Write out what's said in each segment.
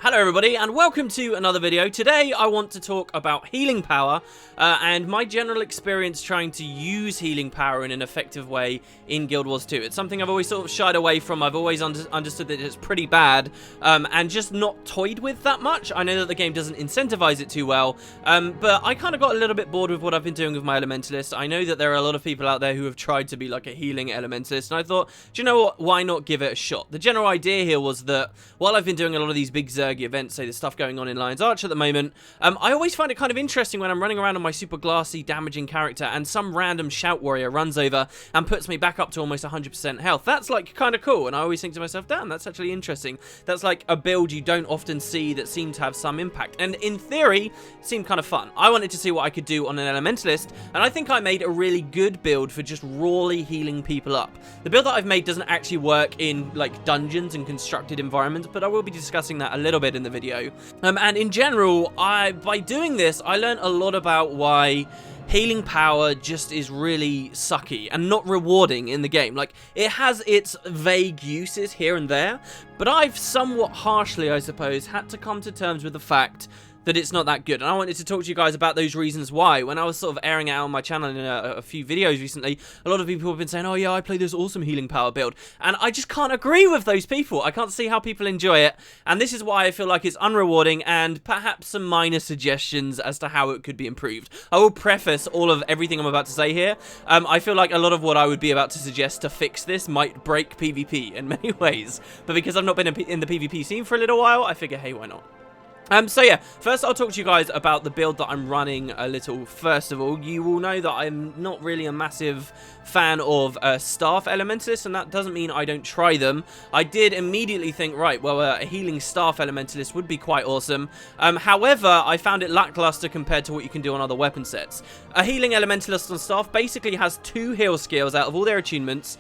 Hello everybody and welcome to another video. Today I want to talk about healing power and my general experience trying to use healing power in an effective way in Guild Wars 2. It's something I've always sort of shied away from. I've always understood that it's pretty bad and just not toyed with that much. I know that the game doesn't incentivize it too well, but I kind of got a little bit bored with what I've been doing with my Elementalist. I know that there are a lot of people out there who have tried to be like a healing Elementalist, and I thought, do you know what, why not give it a shot? The general idea here was that while I've been doing a lot of these big Zerg events, say the stuff going on in Lion's Arch at the moment, I always find it kind of interesting when I'm running around on my super glassy damaging character and some random shout warrior runs over and puts me back up to almost 100% health. That's like kind of cool, and I always think to myself, damn, that's actually interesting. That's like a build you don't often see that seemed to have some impact, and in theory it seemed kind of fun. I wanted to see what I could do on an Elementalist, and I think I made a really good build for just rawly healing people up. The build that I've made doesn't actually work in like dungeons and constructed environments, but I will be discussing that a little bit in the video. And in general, by doing this, I learned a lot about why healing power just is really sucky and not rewarding in the game. Like, it has its vague uses here and there, but I've somewhat harshly, I suppose, had to come to terms with the fact that it's not that good, and I wanted to talk to you guys about those reasons why. When I was sort of airing it out on my channel in a few videos recently, a lot of people have been saying, oh yeah, I play this awesome healing power build, and I just can't agree with those people. I can't see how people enjoy it, and this is why I feel like it's unrewarding, and perhaps some minor suggestions as to how it could be improved. I will preface all of everything I'm about to say here. I feel like a lot of what I would be about to suggest to fix this might break PvP in many ways, but because I've not been in the PvP scene for a little while, I figure, hey, why not? So yeah, first I'll talk to you guys about the build that I'm running a little. First of all, you will know that I'm not really a massive fan of staff elementalists, and that doesn't mean I don't try them. I did immediately think, right, well, a healing staff elementalist would be quite awesome. However, I found it lackluster compared to what you can do on other weapon sets. A healing elementalist on staff basically has 2 heal skills out of all their attunements,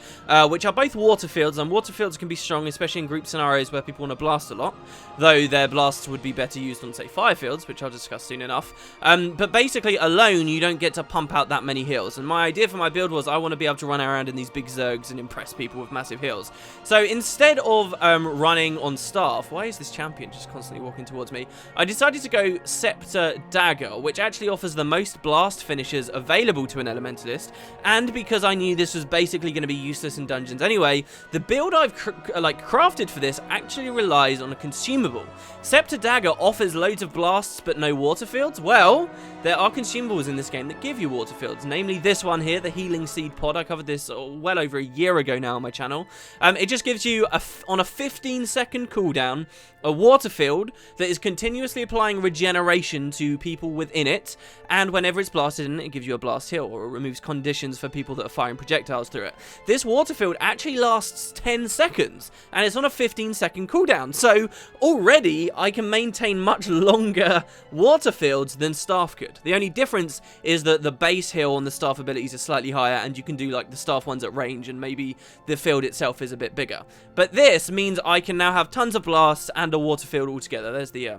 which are both water fields, and water fields can be strong, especially in group scenarios where people want to blast a lot, though their blasts would be better used on, say, fire fields, which I'll discuss soon enough. But basically, alone, you don't get to pump out that many heals, and my idea for my build was I want to be able to run around in these big Zergs and impress people with massive heals. So instead of running on staff, why is this champion just constantly walking towards me? I decided to go Scepter Dagger, which actually offers the most blast finishes available to an Elementalist, and because I knew this was basically going to be useless in dungeons anyway, the build I've crafted for this actually relies on a consumable. Scepter Dagger offers loads of blasts but no water fields. Well, there are consumables in this game that give you water fields, namely this one here, the Healing Seed Pod. I covered this well over a year ago now on my channel. It just gives you, on a 15-second cooldown, a water field that is continuously applying regeneration to people within it, and whenever it's blasted in, it gives you a blast heal, or it removes conditions for people that are firing projectiles through it. This water field actually lasts 10 seconds, and it's on a 15-second cooldown, so already I can maintain much longer water fields than staff could. The only difference is that the base heal on the staff abilities is slightly higher, and you can do like the staff ones at range, and maybe the field itself is a bit bigger. But this means I can now have tons of blasts and a water field altogether. There's the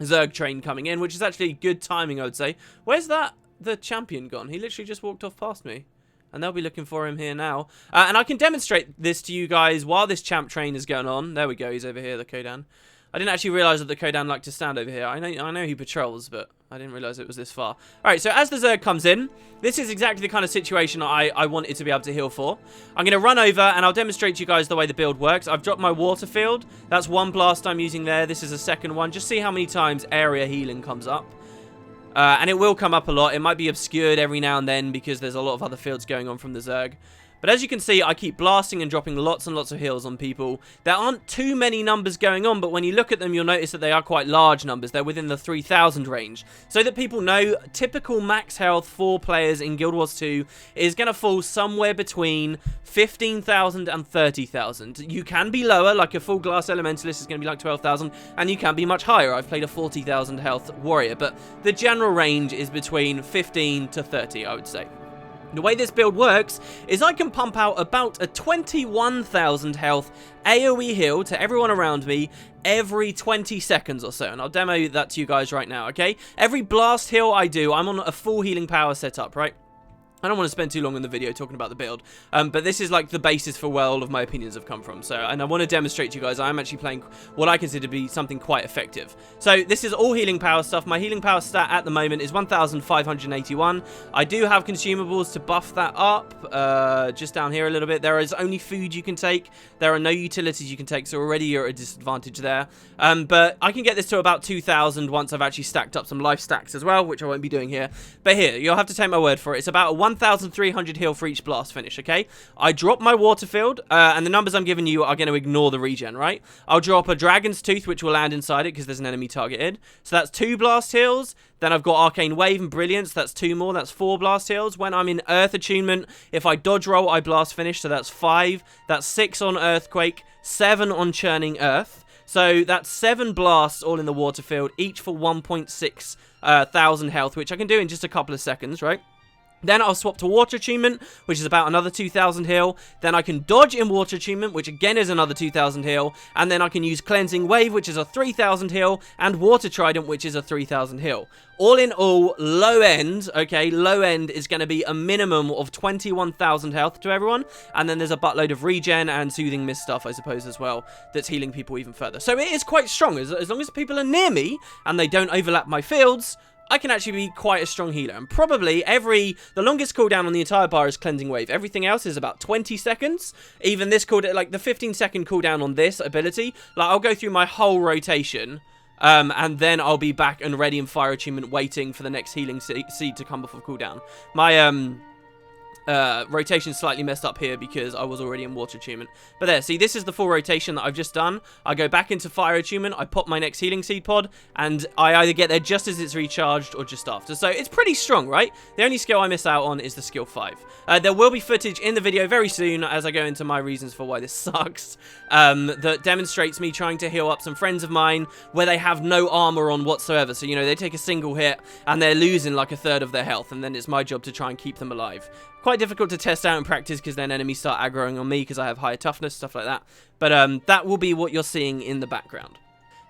Zerg train coming in, which is actually good timing, I would say. Where's the champion gone? He literally just walked off past me, and they'll be looking for him here now. And I can demonstrate this to you guys while this champ train is going on. There we go, he's over here, the Kodan. I didn't actually realise that the Kodan liked to stand over here. I know he patrols, but I didn't realise it was this far. Alright, so as the Zerg comes in, this is exactly the kind of situation I wanted to be able to heal for. I'm going to run over, and I'll demonstrate to you guys the way the build works. I've dropped my water field. That's one blast I'm using there. This is a second one. Just see how many times area healing comes up. And it will come up a lot. It might be obscured every now and then because there's a lot of other fields going on from the Zerg. But as you can see, I keep blasting and dropping lots and lots of heals on people. There aren't too many numbers going on, but when you look at them, you'll notice that they are quite large numbers. They're within the 3,000 range. So that people know, typical max health for players in Guild Wars 2 is going to fall somewhere between 15,000 and 30,000. You can be lower, like a full glass elementalist is going to be like 12,000, and you can be much higher. I've played a 40,000 health warrior, but the general range is between 15 to 30, I would say. The way this build works is I can pump out about a 21,000 health AoE heal to everyone around me every 20 seconds or so, and I'll demo that to you guys right now, okay? Every blast heal I do, I'm on a full healing power setup, right? I don't want to spend too long on the video talking about the build, but this is like the basis for where all of my opinions have come from. So, and I want to demonstrate to you guys I'm actually playing what I consider to be something quite effective. So this is all healing power stuff. My healing power stat at the moment is 1,581. I do have consumables to buff that up, just down here a little bit. There is only food you can take. There are no utilities you can take, so already you're at a disadvantage there. But I can get this to about 2,000 once I've actually stacked up some life stacks as well, which I won't be doing here. But here, you'll have to take my word for it. It's about a 1,300 heal for each blast finish, okay? I drop my water field, and the numbers I'm giving you are going to ignore the regen, right? I'll drop a dragon's tooth, which will land inside it because there's an enemy targeted. So that's 2 blast heals. Then I've got Arcane Wave and Brilliance. That's 2 more. That's 4 blast heals. When I'm in Earth Attunement, if I dodge roll, I blast finish. So that's 5. That's 6 on Earthquake, 7 on Churning Earth. So that's 7 blasts all in the water field, each for 1.6 thousand health, which I can do in just a couple of seconds, right? Then I'll swap to Water Attunement, which is about another 2,000 heal. Then I can dodge in Water Attunement, which again is another 2,000 heal. And then I can use Cleansing Wave, which is a 3,000 heal. And Water Trident, which is a 3,000 heal. All in all, low end, okay, low end is going to be a minimum of 21,000 health to everyone. And then there's a buttload of regen and Soothing Mist stuff, I suppose, as well, that's healing people even further. So it is quite strong. As long as people are near me and they don't overlap my fields, I can actually be quite a strong healer. And probably the longest cooldown on the entire bar is Cleansing Wave. Everything else is about 20 seconds. Even this cooldown, like the 15-second cooldown on this ability, like I'll go through my whole rotation, and then I'll be back and ready in Fire Attunement waiting for the next healing seed to come off of cooldown. My, rotation slightly messed up here because I was already in Water Attunement. But there, see, this is the full rotation that I've just done. I go back into Fire Attunement, I pop my next healing seed pod, and I either get there just as it's recharged or just after. So it's pretty strong, right? The only skill I miss out on is the skill 5. There will be footage in the video very soon as I go into my reasons for why this sucks, that demonstrates me trying to heal up some friends of mine where they have no armor on whatsoever. So, you know, they take a single hit and they're losing like a third of their health, and then it's my job to try and keep them alive. Quite difficult to test out in practice because then enemies start aggroing on me because I have higher toughness, stuff like that. But that will be what you're seeing in the background.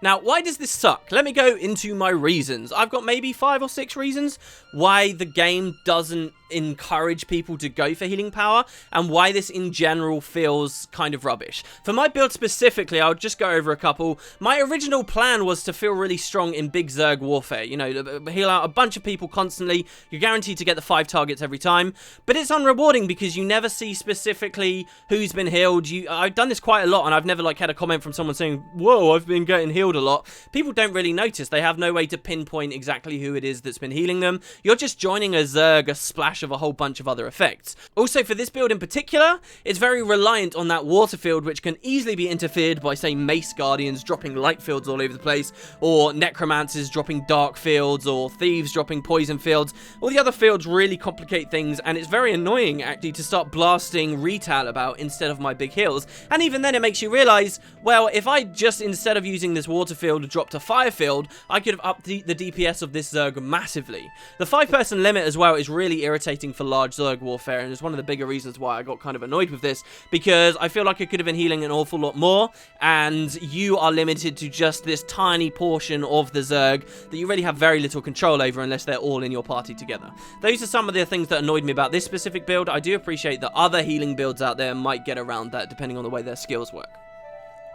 Now, why does this suck? Let me go into my reasons. I've got maybe 5 or 6 reasons why the game doesn't encourage people to go for healing power, and why this in general feels kind of rubbish. For my build specifically, I'll just go over a couple. My original plan was to feel really strong in big Zerg warfare, you know, heal out a bunch of people constantly. You're guaranteed to get the 5 targets every time, but it's unrewarding because you never see specifically who's been healed. I've done this quite a lot, and I've never like had a comment from someone saying, whoa, I've been getting healed a lot. People don't really notice. They have no way to pinpoint exactly who it is that's been healing them. You're just joining a Zerg, a splash of a whole bunch of other effects. Also, for this build in particular, it's very reliant on that water field, which can easily be interfered by, say, Mace Guardians dropping light fields all over the place, or Necromancers dropping dark fields, or Thieves dropping poison fields. All the other fields really complicate things, and it's very annoying, actually, to start blasting retail about instead of my big heals. And even then, it makes you realize, well, if I just, instead of using this water field, dropped a fire field, I could have upped the DPS of this Zerg massively. The 5-person limit as well is really irritating for large Zerg warfare, and it's one of the bigger reasons why I got kind of annoyed with this, because I feel like I could have been healing an awful lot more, and you are limited to just this tiny portion of the Zerg that you really have very little control over unless they're all in your party together. Those are some of the things that annoyed me about this specific build. I do appreciate that other healing builds out there might get around that depending on the way their skills work.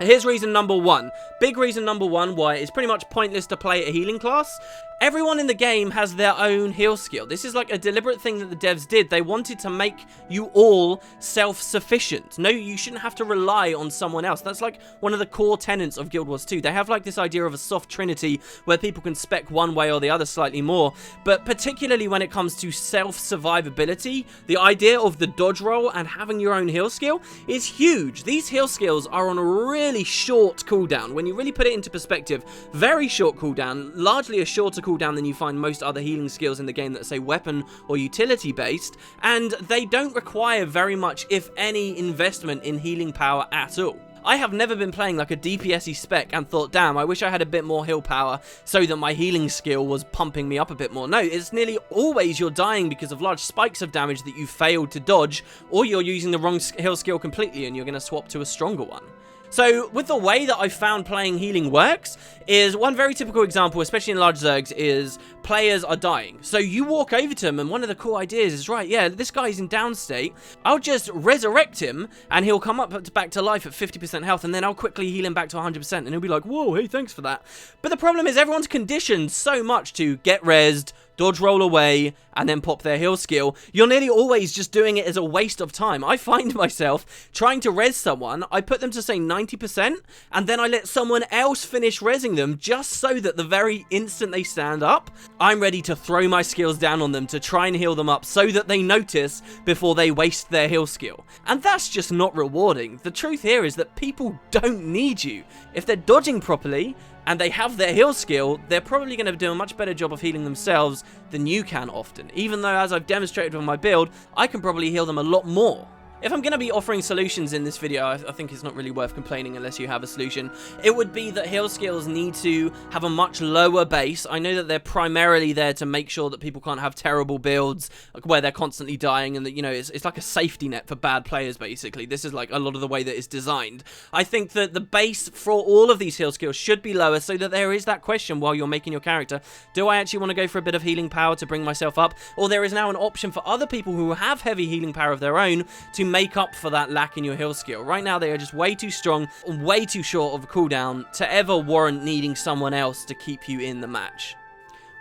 Here's reason number 1. Big reason number 1 why it's pretty much pointless to play a healing class. Everyone in the game has their own heal skill. This is like a deliberate thing that the devs did. They wanted to make you all self-sufficient. No, you shouldn't have to rely on someone else. That's like one of the core tenets of Guild Wars 2. They have like this idea of a soft trinity where people can spec one way or the other slightly more. But particularly when it comes to self-survivability, the idea of the dodge roll and having your own heal skill is huge. These heal skills are on a really short cooldown. When you really put it into perspective, very short cooldown, largely a shorter cooldown than you find most other healing skills in the game that say weapon or utility based, and they don't require very much, if any, investment in healing power at all. I have never been playing like a DPS-y spec and thought, damn, I wish I had a bit more heal power so that my healing skill was pumping me up a bit more. No, it's nearly always you're dying because of large spikes of damage that you failed to dodge, or you're using the wrong heal skill completely and you're going to swap to a stronger one. So with the way that I found playing healing works is one very typical example, especially in large zergs, is players are dying. So you walk over to them, and one of the cool ideas is, right, yeah, this guy's in down state. I'll just resurrect him and he'll come up back to life at 50% health, and then I'll quickly heal him back to 100%, and he'll be like, whoa, hey, thanks for that. But the problem is everyone's conditioned so much to get rezzed, dodge roll away, and then pop their heal skill. You're nearly always just doing it as a waste of time. I find myself trying to res someone, I put them to say 90%, and then I let someone else finish rezzing them just so that the very instant they stand up, I'm ready to throw my skills down on them to try and heal them up so that they notice before they waste their heal skill. And that's just not rewarding. The truth here is that people don't need you. If they're dodging properly, and they have their heal skill, they're probably going to do a much better job of healing themselves than you can often. Even though, as I've demonstrated with my build, I can probably heal them a lot more. If I'm going to be offering solutions in this video, I think it's not really worth complaining unless you have a solution. It would be that heal skills need to have a much lower base. I know that they're primarily there to make sure that people can't have terrible builds where they're constantly dying, and that, you know, it's like a safety net for bad players, basically. This is like a lot of the way that it's designed. I think that the base for all of these heal skills should be lower so that there is that question while you're making your character. Do I actually want to go for a bit of healing power to bring myself up? Or there is now an option for other people who have heavy healing power of their own to make up for that lack in your heal skill. Right now they are just way too strong, way too short of a cooldown to ever warrant needing someone else to keep you in the match.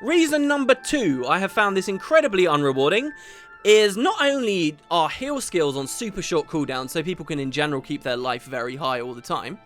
Reason number 2, I have found this incredibly unrewarding, is not only are heal skills on super short cooldowns so people can in general keep their life very high all the time,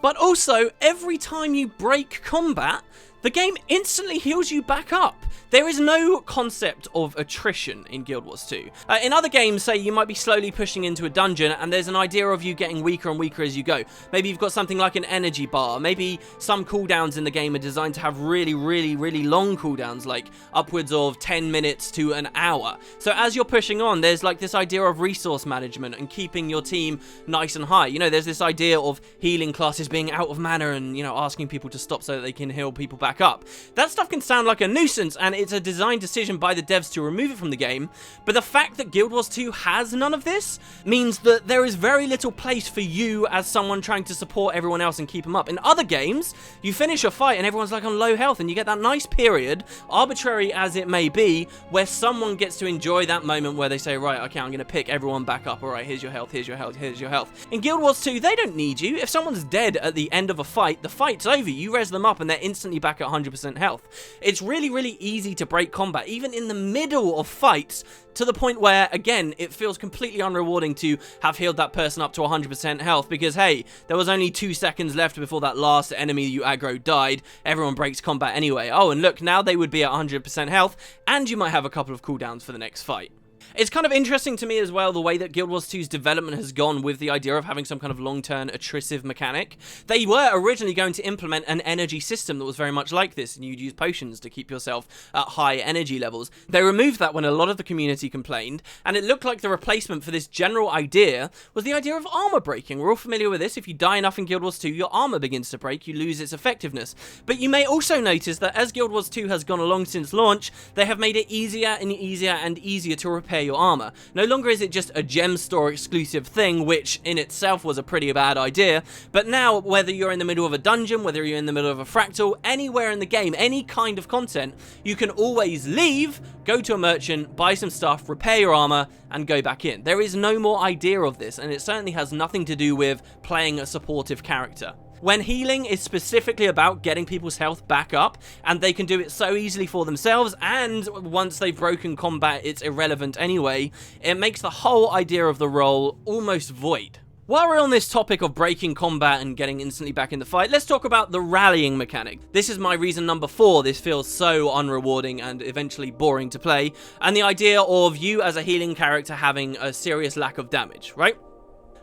but also every time you break combat, the game instantly heals you back up. There is no concept of attrition in Guild Wars 2. In other games, say, you might be slowly pushing into a dungeon and there's an idea of you getting weaker and weaker as you go. Maybe you've got something like an energy bar. Maybe some cooldowns in the game are designed to have really, really, really long cooldowns, like upwards of 10 minutes to an hour. So as you're pushing on, there's like this idea of resource management and keeping your team nice and high. You know, there's this idea of healing classes being out of mana and, you know, asking people to stop so that they can heal people back up. That stuff can sound like a nuisance, and it's a design decision by the devs to remove it from the game, but the fact that Guild Wars 2 has none of this means that there is very little place for you as someone trying to support everyone else and keep them up. In other games, you finish a fight and everyone's like on low health, and you get that nice period, arbitrary as it may be, where someone gets to enjoy that moment where they say, right, okay, I'm going to pick everyone back up, alright, here's your health, here's your health, here's your health. In Guild Wars 2, they don't need you. If someone's dead at the end of a fight, the fight's over, you res them up and they're instantly back at 100% health. It's really, really easy to break combat, even in the middle of fights, to the point where, again, it feels completely unrewarding to have healed that person up to 100% health because, hey, there was only 2 seconds left before that last enemy you aggro died. Everyone breaks combat anyway. Oh, and look, now they would be at 100% health, and you might have a couple of cooldowns for the next fight. It's kind of interesting to me as well the way that Guild Wars 2's development has gone with the idea of having some kind of long-term attritive mechanic. They were originally going to implement an energy system that was very much like this, and you'd use potions to keep yourself at high energy levels. They removed that when a lot of the community complained, and it looked like the replacement for this general idea was the idea of armor breaking. We're all familiar with this. If you die enough in Guild Wars 2, your armor begins to break, you lose its effectiveness. But you may also notice that as Guild Wars 2 has gone along since launch, they have made it easier and easier and easier to repair your armor. No longer is it just a gem store exclusive thing, which in itself was a pretty bad idea, but now whether you're in the middle of a dungeon, whether you're in the middle of a fractal, anywhere in the game, any kind of content, you can always leave, go to a merchant, buy some stuff, repair your armor, and go back in. There is no more idea of this, and it certainly has nothing to do with playing a supportive character. When healing is specifically about getting people's health back up, and they can do it so easily for themselves, and once they've broken combat, it's irrelevant anyway, it makes the whole idea of the role almost void. While we're on this topic of breaking combat and getting instantly back in the fight, let's talk about the rallying mechanic. This is my reason number 4 this feels so unrewarding and eventually boring to play, and the idea of you as a healing character having a serious lack of damage, right?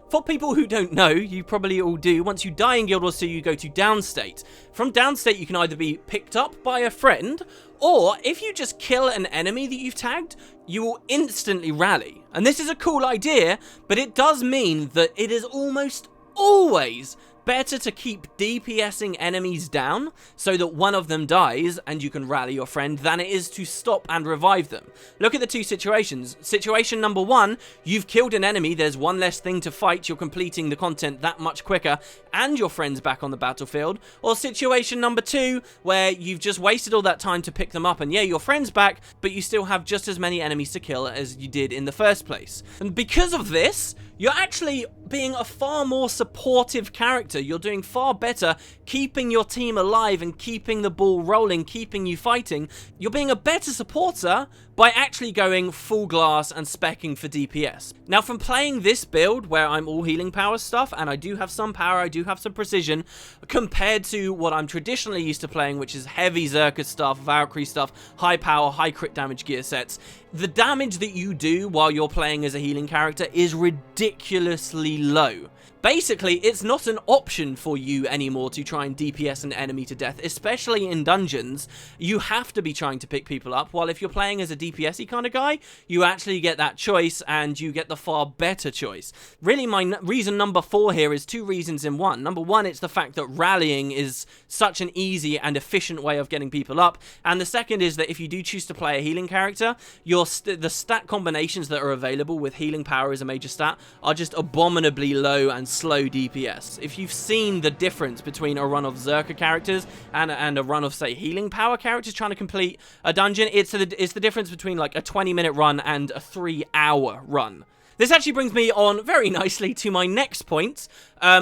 For people who don't know, you probably all do, once you die in Guild Wars 2, you go to downstate. From downstate, you can either be picked up by a friend, or if you just kill an enemy that you've tagged, you will instantly rally. And this is a cool idea, but it does mean that it is almost always better to keep DPSing enemies down so that one of them dies and you can rally your friend than it is to stop and revive them. Look at the two situations. Situation number one, you've killed an enemy, there's one less thing to fight, you're completing the content that much quicker, and your friend's back on the battlefield. Or situation number two, where you've just wasted all that time to pick them up, and yeah, your friend's back, but you still have just as many enemies to kill as you did in the first place. And because of this, you're actually being a far more supportive character. You're doing far better keeping your team alive and keeping the ball rolling, keeping you fighting. You're being a better supporter by actually going full glass and speccing for DPS. Now, from playing this build, where I'm all healing power stuff, and I do have some power, I do have some precision, compared to what I'm traditionally used to playing, which is heavy Zerka stuff, Valkyrie stuff, high power, high crit damage gear sets, the damage that you do while you're playing as a healing character is ridiculously low. Basically, it's not an option for you anymore to try and DPS an enemy to death, especially in dungeons. You have to be trying to pick people up, while if you're playing as a DPS-y kind of guy, you actually get that choice, and you get the far better choice. Really, my reason number 4 here is 2 reasons in one. Number 1, it's the fact that rallying is such an easy and efficient way of getting people up, and the second is that if you do choose to play a healing character, the stat combinations that are available with healing power as a major stat are just abominably low and slow DPS. If you've seen the difference between a run of Zerka characters and a run of, say, healing power characters trying to complete a dungeon, it's the difference between like a 20-minute run and a 3-hour run. This actually brings me on very nicely to my next point,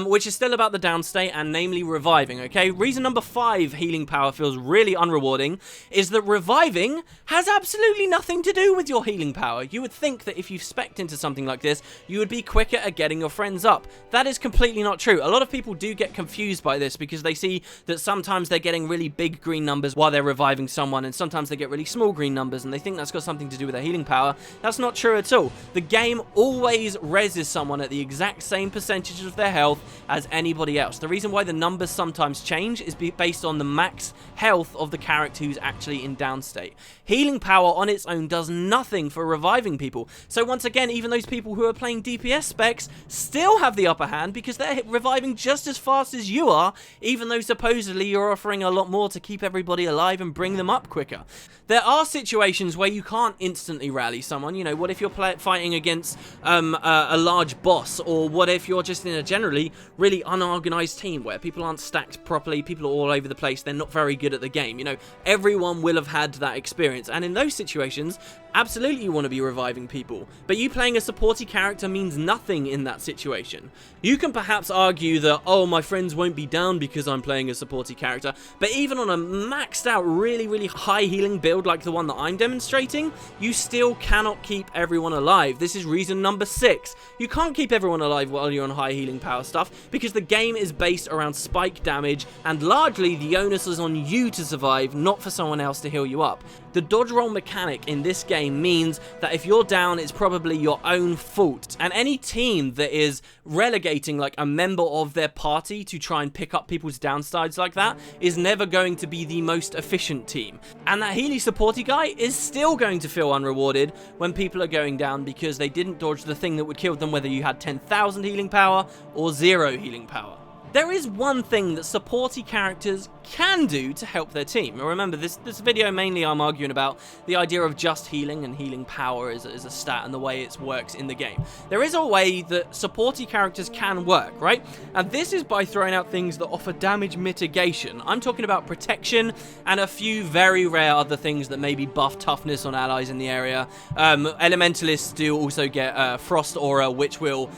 which is still about the downstate, and namely reviving, okay? Reason number 5 healing power feels really unrewarding is that reviving has absolutely nothing to do with your healing power. You would think that if you've specced into something like this, you would be quicker at getting your friends up. That is completely not true. A lot of people do get confused by this because they see that sometimes they're getting really big green numbers while they're reviving someone, and sometimes they get really small green numbers, and they think that's got something to do with their healing power. That's not true at all. The game always reses someone at the exact same percentage of their health as anybody else. The reason why the numbers sometimes change is based on the max health of the character who's actually in downstate. Healing power on its own does nothing for reviving people. So once again, even those people who are playing DPS specs still have the upper hand because they're reviving just as fast as you are, even though supposedly you're offering a lot more to keep everybody alive and bring them up quicker. There are situations where you can't instantly rally someone. You know, what if you're fighting against a large boss, or what if you're just in a generally really unorganized team where people aren't stacked properly, people are all over the place, they're not very good at the game. You know, everyone will have had that experience, and in those situations, absolutely you want to be reviving people, but you playing a supporty character means nothing in that situation. You can perhaps argue that, oh, my friends won't be down because I'm playing a supporty character, but even on a maxed out really high healing build like the one that I'm demonstrating, you still cannot keep everyone alive. This is reason number 6. You can't keep everyone alive while you're on high healing power stuff because the game is based around spike damage, and largely the onus is on you to survive, not for someone else to heal you up. The dodge roll mechanic in this game means that if you're down, it's probably your own fault. And any team that is relegating like a member of their party to try and pick up people's downsides like that is never going to be the most efficient team. And that Healy supporty guy is still going to feel unrewarded when people are going down because they didn't dodge the thing that would kill them, whether you had 10,000 healing power or 0 healing power. There is one thing that supporty characters can do to help their team. Now remember, this video mainly I'm arguing about the idea of just healing and healing power as a stat and the way it works in the game. There is a way that supporty characters can work, right? And this is by throwing out things that offer damage mitigation. I'm talking about protection and a few very rare other things that maybe buff toughness on allies in the area. Elementalists do also get Frost Aura, which will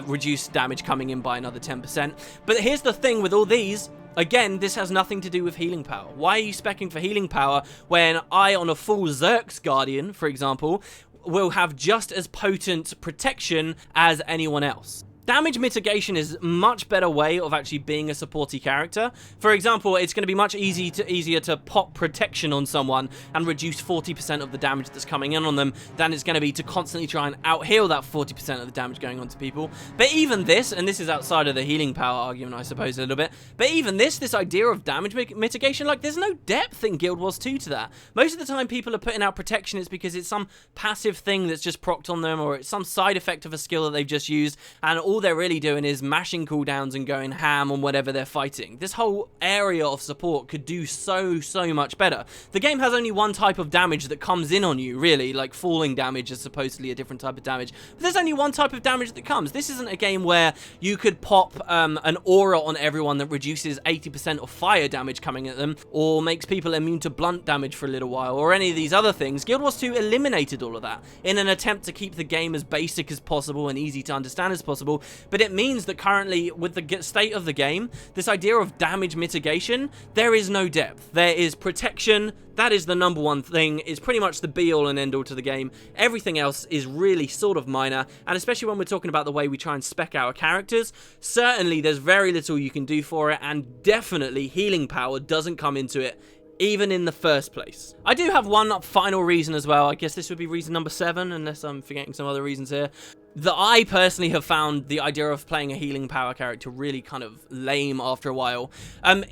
reduce damage coming in by another 10%. But here's the thing with all these. Again, this has nothing to do with healing power. Why are you speccing for healing power when I, on a full Zerk's Guardian, for example, will have just as potent protection as anyone else? Damage mitigation is a much better way of actually being a supporty character. For example, it's going to be much easier to pop protection on someone and reduce 40% of the damage that's coming in on them than it's going to be to constantly try and out-heal that 40% of the damage going on to people. But even this, and this is outside of the healing power argument, I suppose, a little bit, but even this idea of damage mitigation, like, there's no depth in Guild Wars 2 to that. Most of the time people are putting out protection is because it's some passive thing that's just procced on them, or it's some side effect of a skill that they've just used, and all all they're really doing is mashing cooldowns and going ham on whatever they're fighting. This whole area of support could do so much better. The game has only one type of damage that comes in on you, really, like falling damage is supposedly a different type of damage, but there's only one type of damage that comes. This isn't a game where you could pop an aura on everyone that reduces 80% of fire damage coming at them, or makes people immune to blunt damage for a little while, or any of these other things. Guild Wars 2 eliminated all of that in an attempt to keep the game as basic as possible and easy to understand as possible, but it means that currently, with the state of the game, this idea of damage mitigation, there is no depth. There is protection. That is the number one thing, is pretty much the be-all and end-all to the game. Everything else is really sort of minor, and especially when we're talking about the way we try and spec our characters, certainly there's very little you can do for it, and definitely healing power doesn't come into it even in the first place. I do have one final reason as well. I guess this would be reason number 7, unless I'm forgetting some other reasons here, that I personally have found the idea of playing a healing power character really kind of lame after a while,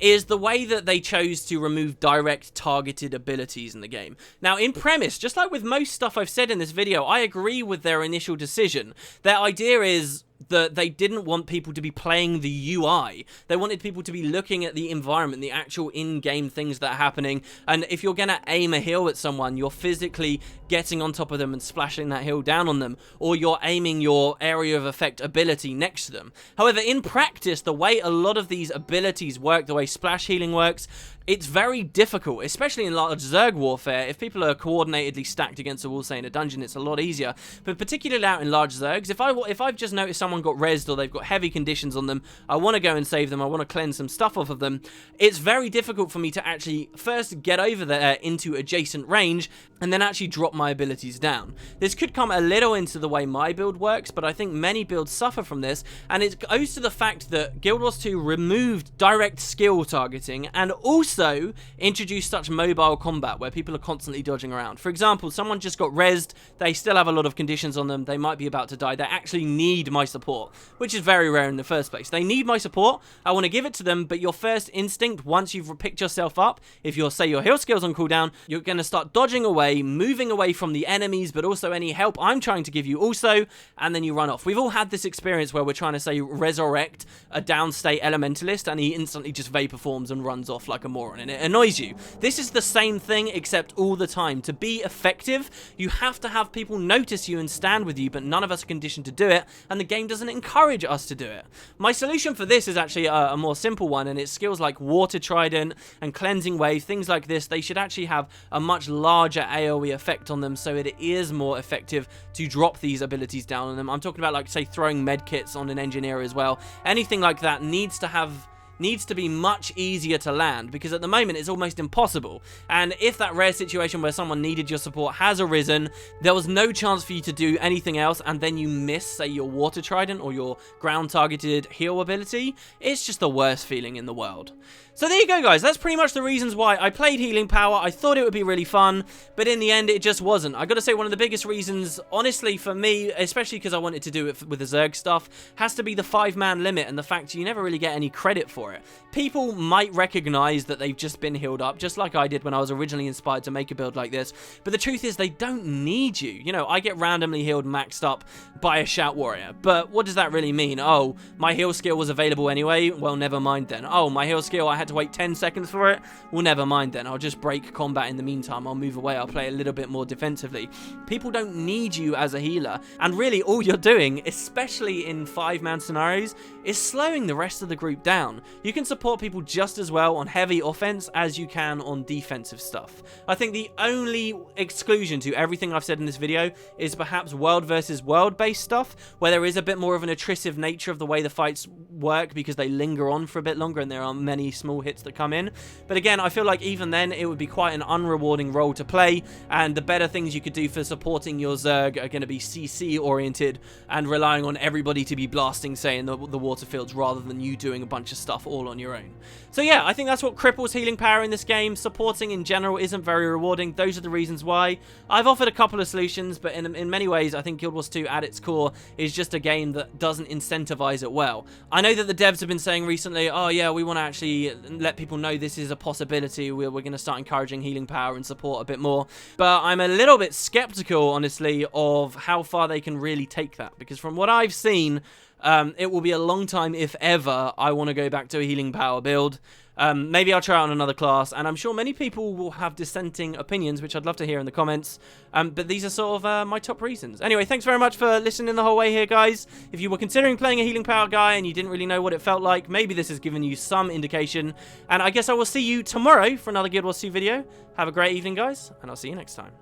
is the way that they chose to remove direct targeted abilities in the game. Now, in premise, just like with most stuff I've said in this video, I agree with their initial decision. Their idea is that they didn't want people to be playing the UI. They wanted people to be looking at the environment, the actual in-game things that are happening, and if you're going to aim a heal at someone, you're physically getting on top of them and splashing that heal down on them, or you're aiming your area of effect ability next to them. However, in practice, the way a lot of these abilities work, the way splash healing works, it's very difficult, especially in large Zerg warfare. If people are coordinatedly stacked against a wall, say in a dungeon, it's a lot easier. But particularly out in large Zergs, if I've just noticed someone got rezzed or they've got heavy conditions on them, I want to go and save them, I want to cleanse some stuff off of them, it's very difficult for me to actually first get over there into adjacent range and then actually drop my abilities down. This could come a little into the way my build works, but I think many builds suffer from this, and it owes to the fact that Guild Wars 2 removed direct skill targeting and also introduced such mobile combat where people are constantly dodging around. For example, someone just got rezzed, they still have a lot of conditions on them, they might be about to die, they actually need my support, which is very rare in the first place. They need my support, I want to give it to them, but your first instinct, once you've picked yourself up, if you're, say, your heal skill's on cooldown, you're going to start dodging away, moving away from the enemies, but also any help I'm trying to give you also, and then you run off. We've all had this experience where we're trying to, say, resurrect a downstate elementalist, and he instantly just vapor forms and runs off like a moron, and it annoys you. This is the same thing, except all the time. To be effective, you have to have people notice you and stand with you, but none of us are conditioned to do it, and the game doesn't encourage us to do it. My solution for this is actually a more simple one, and it's skills like Water Trident and Cleansing Wave, things like this. They should actually have a much larger AoE effect on them, so it is more effective to drop these abilities down on them. I'm talking about, like, say, throwing medkits on an engineer as well. Anything like that needs to be much easier to land, because at the moment it's almost impossible. And if that rare situation where someone needed your support has arisen, there was no chance for you to do anything else, and then you miss, say, your Water Trident or your ground targeted heal ability, it's just the worst feeling in the world. So there you go, guys. That's pretty much the reasons why I played Healing Power. I thought it would be really fun, but in the end, it just wasn't. I gotta say, one of the biggest reasons, honestly, for me, especially because I wanted to do it with the Zerg stuff, has to be the 5-man limit and the fact you never really get any credit for it. People might recognize that they've just been healed up, just like I did when I was originally inspired to make a build like this, but the truth is they don't need you. You know, I get randomly healed maxed up by a Shout Warrior, but what does that really mean? Oh, my heal skill was available anyway? Well, never mind then. Oh, my heal skill, I had to wait 10 seconds for it? Well, never mind then. I'll just break combat in the meantime. I'll move away. I'll play a little bit more defensively. People don't need you as a healer, and really all you're doing, especially in 5-man scenarios, is slowing the rest of the group down. You can support people just as well on heavy offense as you can on defensive stuff. I think the only exclusion to everything I've said in this video is perhaps world versus world based stuff, where there is a bit more of an attritive nature of the way the fights work because they linger on for a bit longer and there are many small hits that come in. But again, I feel like even then it would be quite an unrewarding role to play, and the better things you could do for supporting your Zerg are going to be CC oriented and relying on everybody to be blasting, say, in the water fields rather than you doing a bunch of stuff all on your own. So yeah, I think that's what cripples healing power in this game. Supporting in general isn't very rewarding. Those are the reasons why. I've offered a couple of solutions, but in many ways I think Guild Wars 2 at its core is just a game that doesn't incentivize it well. I know that the devs have been saying recently, oh yeah, we want to actually let people know this is a possibility, we're going to start encouraging healing power and support a bit more, but I'm a little bit skeptical, honestly, of how far they can really take that, because from what I've seen, it will be a long time, if ever, I want to go back to a healing power build. Maybe I'll try out on another class, and I'm sure many people will have dissenting opinions, which I'd love to hear in the comments, but these are sort of my top reasons. Anyway, thanks very much for listening the whole way here, guys. If you were considering playing a healing power guy and you didn't really know what it felt like, maybe this has given you some indication, and I guess I will see you tomorrow for another Guild Wars 2 video. Have a great evening, guys, and I'll see you next time.